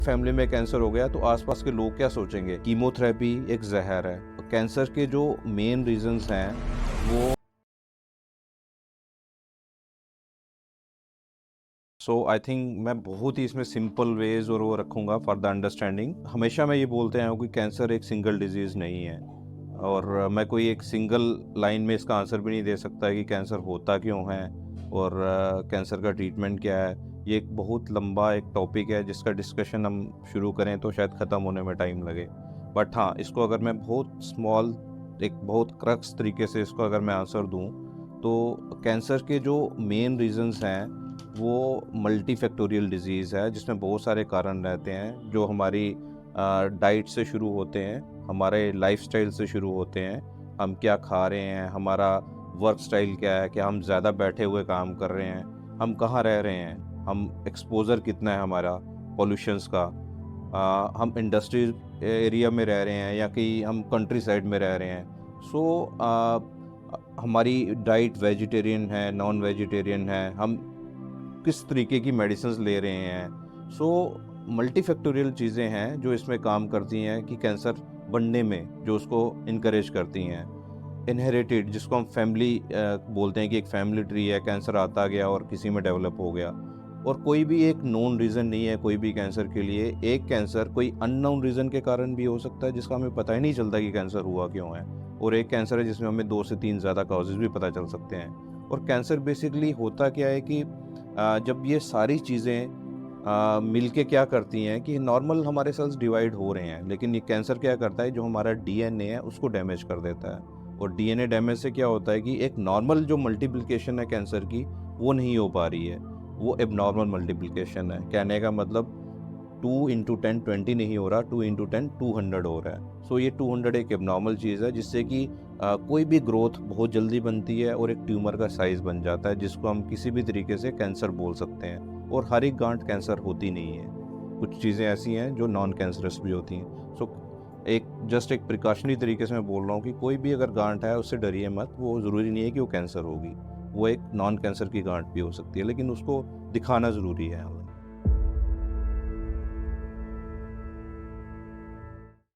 Family में cancer हो गया तो आसपास के लोग क्या सोचेंगे? कीमोथेरेपी एक जहर है। तो कैंसर के जो मेन रीजंस हैं वो आई थिंक मैं बहुत ही इसमें सिंपल वेज और वो रखूँगा फॉर द अंडरस्टैंडिंग। हमेशा मैं ये बोलते आया हूँ कि कैंसर एक सिंगल डिजीज़ नहीं है और मैं कोई एक सिंगल लाइन में इसका आंसर भी नहीं दे सकता कि कैंसर होता क्यों है और कैंसर का ट्रीटमेंट क्या है। ये एक बहुत लंबा एक टॉपिक है जिसका डिस्कशन हम शुरू करें तो शायद ख़त्म होने में टाइम लगे। बट हाँ, इसको अगर मैं बहुत स्मॉल एक बहुत क्रक्स तरीके से इसको अगर मैं आंसर दूँ तो कैंसर के जो मेन रीजंस हैं वो मल्टी फैक्टोरियल डिजीज़ है जिसमें बहुत सारे कारण रहते हैं जो हमारी डाइट से शुरू होते हैं, हमारे लाइफस्टाइल से शुरू होते हैं। हम क्या खा रहे हैं, हमारा वर्क स्टाइल क्या है, क्या हम ज़्यादा बैठे हुए काम कर रहे हैं, हम कहाँ रह रहे हैं, हम एक्सपोज़र कितना है हमारा पॉल्यूशंस का, हम इंडस्ट्रियल एरिया में रह रहे हैं या कि हम कंट्री साइड में रह रहे हैं। हमारी डाइट वेजिटेरियन है, नॉन वेजिटेरियन है, हम किस तरीके की मेडिसिन्स ले रहे हैं। मल्टीफैक्टोरियल चीज़ें हैं जो इसमें काम करती हैं कि कैंसर बनने में जो उसको इनकरेज करती हैं। इनहेरिटेड जिसको हम फैमिली बोलते हैं कि एक फैमिली ट्री है, कैंसर आता गया और किसी में डेवलप हो गया। और कोई भी एक नोन रीज़न नहीं है कोई भी कैंसर के लिए। एक कैंसर कोई अननोन रीज़न के कारण भी हो सकता है जिसका हमें पता ही नहीं चलता कि कैंसर हुआ क्यों है। और एक कैंसर है जिसमें हमें 2 से 3 ज़्यादा कॉजेज़ भी पता चल सकते हैं। और कैंसर बेसिकली होता क्या है कि जब ये सारी चीज़ें मिलके क्या करती हैं कि नॉर्मल हमारे सेल्स डिवाइड हो रहे हैं, लेकिन ये कैंसर क्या करता है, जो हमारा डीएनए है उसको डैमेज कर देता है। और डीएनए डैमेज से क्या होता है कि एक नॉर्मल जो मल्टीप्लिकेशन है कैंसर की वो नहीं हो पा रही है, वो एबनॉर्मल मल्टीप्लिकेशन है। कहने का मतलब 2 इंटू 10 20 नहीं हो रहा, 2 इंटू 10 200 हो रहा है। ये 200 एक एबनॉर्मल चीज़ है जिससे कि कोई भी ग्रोथ बहुत जल्दी बनती है और एक ट्यूमर का साइज़ बन जाता है जिसको हम किसी भी तरीके से कैंसर बोल सकते हैं। और हर एक गांठ कैंसर होती नहीं है, कुछ चीज़ें ऐसी हैं जो नॉन कैंसरस भी होती हैं। एक जस्ट एक प्रिकॉशनरी तरीके से मैं बोल रहा हूँ कि कोई भी अगर गांठ है उससे डरिए मत, वो ज़रूरी नहीं है कि वो कैंसर होगी। वो एक नॉन कैंसर की गांठ भी हो सकती है, लेकिन उसको दिखाना ज़रूरी है।